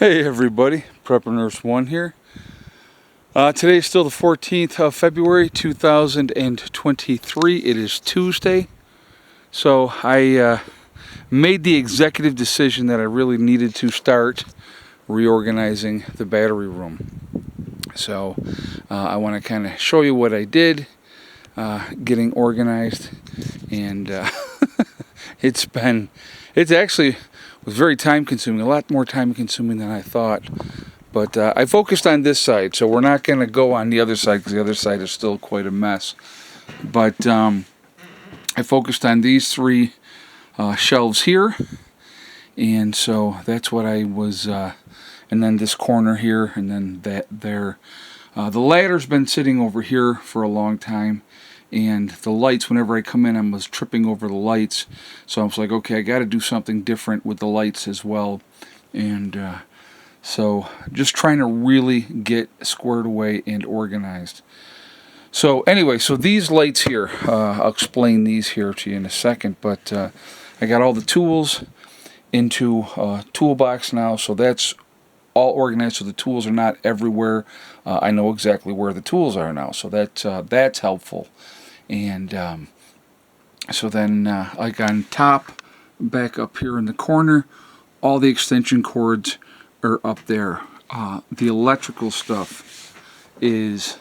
Hey everybody, Prepper Nurse 1 here. Today is still the 14th of February 2023. It is Tuesday. So I made the executive decision that I really needed to start reorganizing the battery room. So I want to kind of show you what I did getting organized, and it's actually was very time consuming, a lot more time consuming than I thought. But I focused on this side, so we're not going to go on the other side because the other side is still quite a mess. But I focused on these three shelves here, and so that's what I was, and then this corner here, and then that there. The ladder's been sitting over here for a long time, and the lights, whenever I come in, I was tripping over the lights. So I was like, okay, I got to do something different with the lights as well. And so just trying to really get squared away and organized. So anyway, so these lights here, I'll explain these here to you in a second, but I got all the tools into a toolbox now, so that's all organized, so the tools are not everywhere. I know exactly where the tools are now, so that's helpful. And so then like on top, back up here in the corner, all the extension cords are up there. The electrical stuff is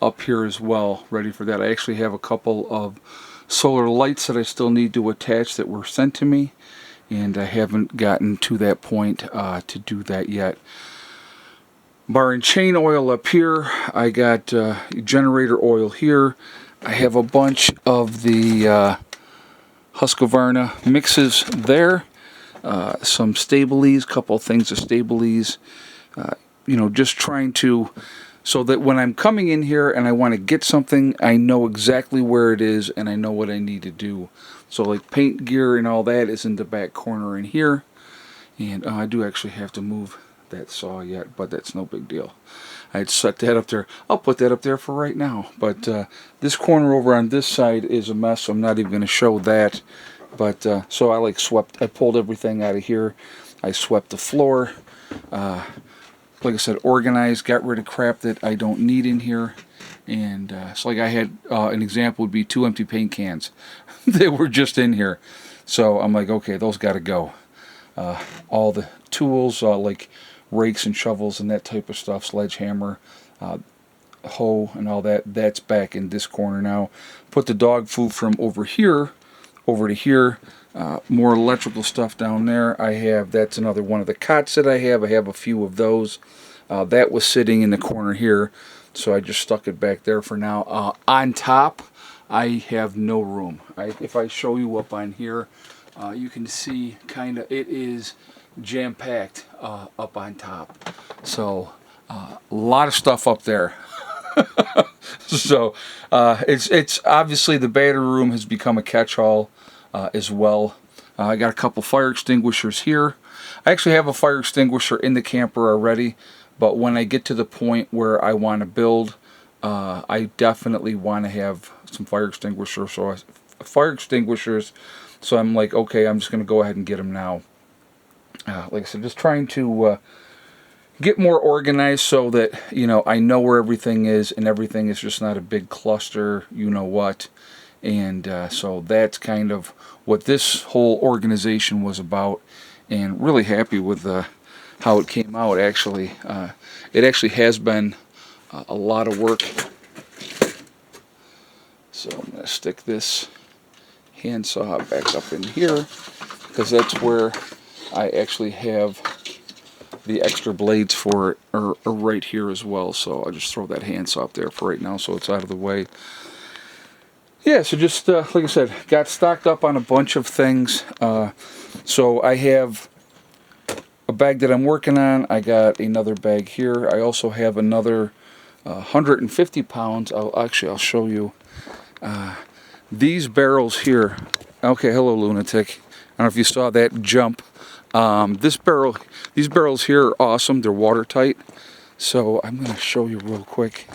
up here as well, ready for that. I actually have a couple of solar lights that I still need to attach that were sent to me, and I haven't gotten to that point to do that yet. Bar and chain oil up here. I got generator oil here. I have a bunch of the Husqvarna mixes there. Some Stabilis, couple of things of Stabilis. You know, just trying to, so that when I'm coming in here and I want to get something, I know exactly where it is and I know what I need to do. So like paint gear and all that is in the back corner in here. And I do actually have to move that saw yet, but that's no big deal. I'd set that up there. I'll put that up there for right now. But this corner over on this side is a mess, so I'm not even going to show that. But so I I pulled everything out of here. I swept the floor. Like I said, organized, got rid of crap that I don't need in here. And so like I had an example would be 2 empty paint cans. They were just in here. So I'm like, okay, those got to go. All the tools, like rakes and shovels and that type of stuff, sledgehammer, hoe and all that, that's back in this corner now. Put the dog food from over here over to here. More electrical stuff down there. That's another one of the cots that I have. I have a few of those. That was sitting in the corner here, so I just stuck it back there for now. On top, I have no room. If I show you up on here, you can see kind of it is jam-packed up on top. So a lot of stuff up there. So it's obviously the battery room has become a catch-all as well. I got a couple fire extinguishers here. I actually have a fire extinguisher in the camper already, but when I get to the point where I want to build, I definitely want to have some fire extinguishers. So I'm like, okay, I'm just going to go ahead and get them now. Like I said, just trying to get more organized so that, you know, I know where everything is and everything is just not a big cluster, you know what. And so that's kind of what this whole organization was about, and really happy with how it came out. Actually, it actually has been a lot of work. So I'm going to stick this handsaw back up in here because that's where I actually have the extra blades for it are right here as well. So I'll just throw that handsaw up there for right now so it's out of the way. Yeah, so just like I said, got stocked up on a bunch of things. So I have a bag that I'm working on. I got another bag here. I also have another 150 pounds. I'll show you. These barrels here. Okay, hello, lunatic. I don't know if you saw that jump. These barrels here are awesome. They're watertight. So I'm going to show you real quick.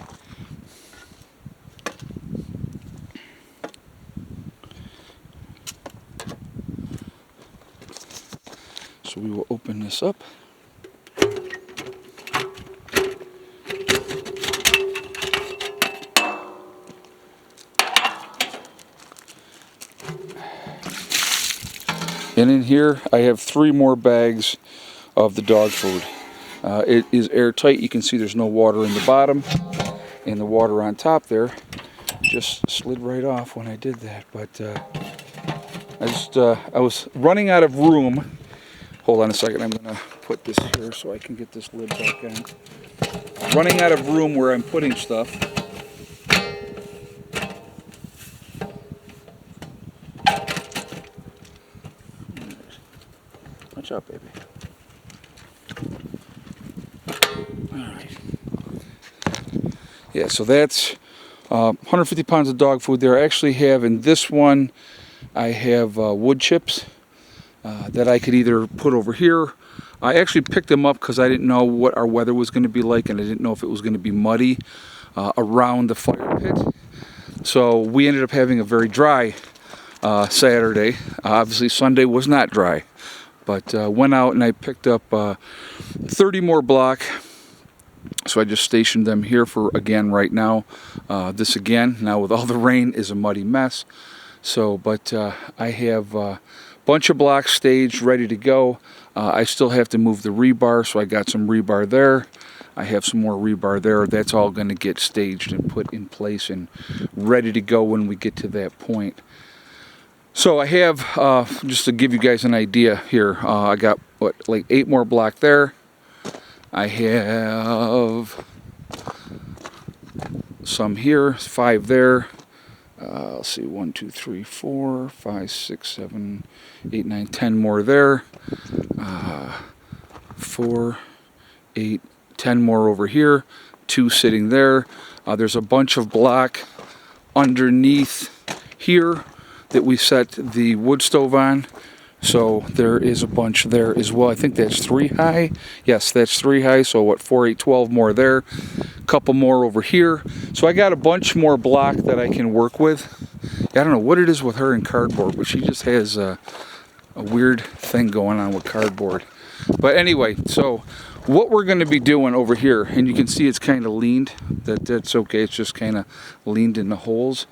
So we will open this up. And in here, I have 3 more bags of the dog food. It is airtight. You can see there's no water in the bottom, and the water on top there just slid right off when I did that. But I was running out of room. Hold on a second. I'm gonna put this here so I can get this lid back on. Running out of room where I'm putting stuff. Watch out, baby. Alright. Yeah, so that's 150 pounds of dog food there. I actually have in this one, I have wood chips that I could either put over here. I actually picked them up because I didn't know what our weather was going to be like, and I didn't know if it was going to be muddy around the fire pit. So we ended up having a very dry Saturday. Obviously Sunday was not dry. But went out and I picked up 30 more block. So I just stationed them here for, again, right now. This again, now with all the rain, is a muddy mess. So, but I have a bunch of blocks staged, ready to go. I still have to move the rebar, so I got some rebar there. I have some more rebar there. That's all going to get staged and put in place and ready to go when we get to that point. So I have, just to give you guys an idea here, I got, like 8 more block there. I have some here, 5 there. Let's see, 1, 2, 3, 4, 5, 6, 7, 8, 9, 10 more there. 4, 8, 10 more over here. 2 sitting there. There's a bunch of block underneath here that we set the wood stove on. So there is a bunch there as well. I think that's 3 high. Yes, that's 3 high. So what, 4, 8, 12 more there. A couple more over here. So I got a bunch more block that I can work with. I don't know what it is with her and cardboard, but she just has a weird thing going on with cardboard. But anyway, so what we're going to be doing over here, and you can see it's kind of leaned. That's okay. It's just kind of leaned in the holes.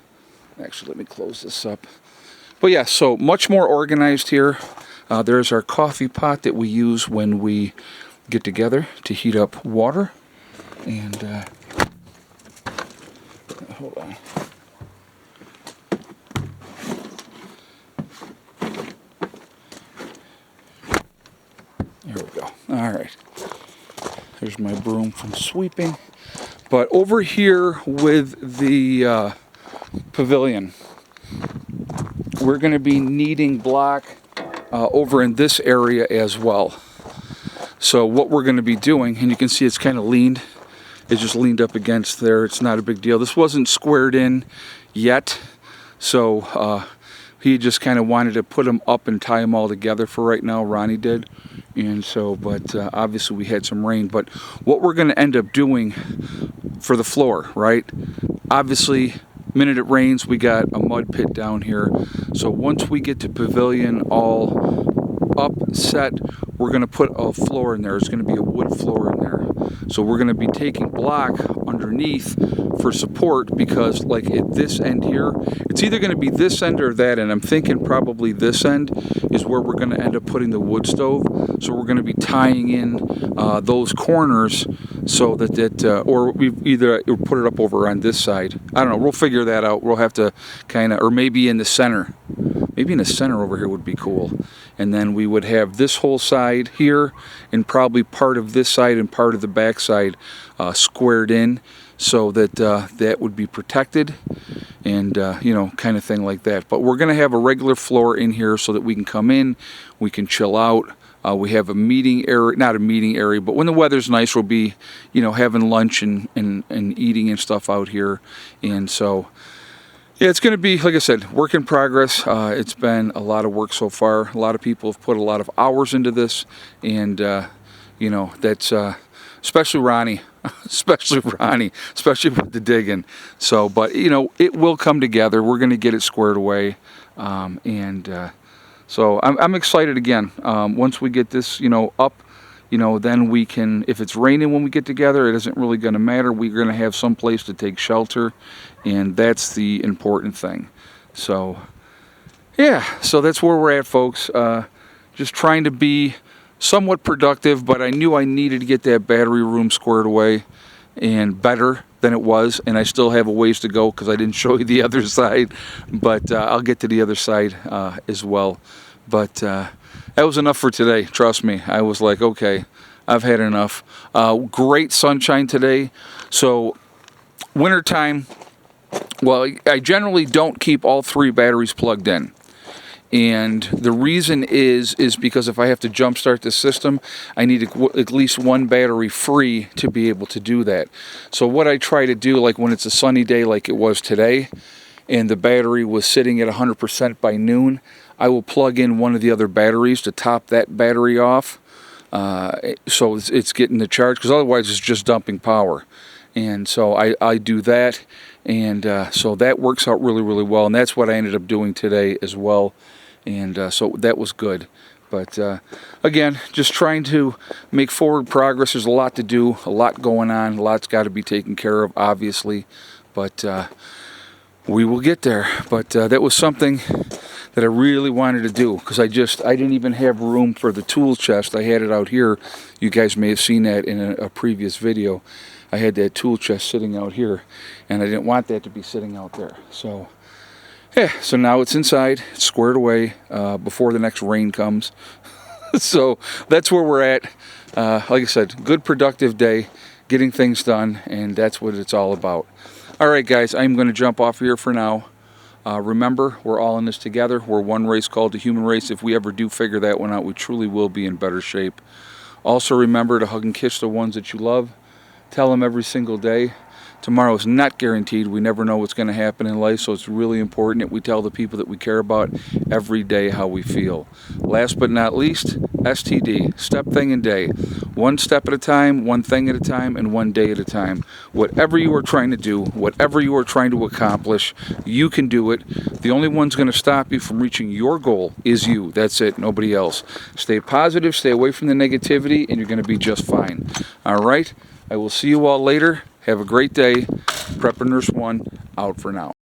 Actually, let me close this up. But yeah, so much more organized here. There's our coffee pot that we use when we get together to heat up water. And hold on. There we go. All right. There's my broom from sweeping. But over here with the pavilion, we're going to be needing block over in this area as well. So what we're going to be doing, and you can see it's kind of leaned, it's just leaned up against there. It's not a big deal. This wasn't squared in yet, so he just kind of wanted to put them up and tie them all together for right now. Ronnie did. And so, but obviously we had some rain. But what we're going to end up doing for the floor, right? Obviously, minute it rains, we got a mud pit down here. So once we get to pavilion all up set, we're going to put a floor in there. It's going to be a wood floor in there. So we're going to be taking block underneath for support, because like at this end here, it's either going to be this end or that end. I'm thinking probably this end is where we're going to end up putting the wood stove. So we're going to be tying in those corners so that or we either put it up over on this side. I don't know. We'll figure that out. We'll have to kind of, or maybe in the center. Maybe in the center over here would be cool. And then we would have this whole side here and probably part of this side and part of the back side squared in, so that that would be protected, and you know, kind of thing like that. But we're going to have a regular floor in here so that we can come in, we can chill out. We have a meeting area, not a meeting area, but when the weather's nice, we'll be, you know, having lunch and eating and stuff out here. And so, yeah, it's going to be, like I said, work in progress. It's been a lot of work so far. A lot of people have put a lot of hours into this, and you know, that's especially Ronnie, especially with the digging. So, but you know, it will come together. We're going to get it squared away, so I'm excited again. Once we get this, you know, up, you know, then we can, if it's raining when we get together, it isn't really going to matter. We're going to have some place to take shelter, and that's the important thing. So, yeah, so that's where we're at, folks. just trying to be somewhat productive, but I knew I needed to get that battery room squared away and better than it was, and I still have a ways to go because I didn't show you the other side, but I'll get to the other side as well. But that was enough for today, trust me. I was like, okay, I've had enough. Great sunshine today. So wintertime, well, I generally don't keep all 3 batteries plugged in. And the reason is because if I have to jump start the system, I need at least 1 battery free to be able to do that. So what I try to do, like when it's a sunny day like it was today, and the battery was sitting at 100% by noon, I will plug in one of the other batteries to top that battery off, so it's getting the charge, because otherwise it's just dumping power. And so I do that, and so that works out really, really well, and that's what I ended up doing today as well. And so that was good. But again, just trying to make forward progress. There's a lot to do, a lot going on, a lot's got to be taken care of, obviously, but we will get there. But that was something that I really wanted to do, because I didn't even have room for the tool chest. I had it out here. You guys may have seen that in a previous video. I had that tool chest sitting out here, and I didn't want that to be sitting out there. So yeah, so now it's inside, it's squared away before the next rain comes. So that's where we're at. Like I said, good productive day, getting things done, and that's what it's all about. All right, guys, I'm going to jump off here for now. Remember, we're all in this together. We're one race called the human race. If we ever do figure that one out, we truly will be in better shape. Also remember to hug and kiss the ones that you love. Tell them every single day. Tomorrow is not guaranteed. We never know what's going to happen in life, so it's really important that we tell the people that we care about every day how we feel. Last but not least, STD, step, thing, and day. One step at a time, one thing at a time, and one day at a time. Whatever you are trying to do, whatever you are trying to accomplish, you can do it. The only one's going to stop you from reaching your goal is you. That's it, nobody else. Stay positive, stay away from the negativity, and you're going to be just fine. All right? I will see you all later. Have a great day. Prepper Nurse 1 out for now.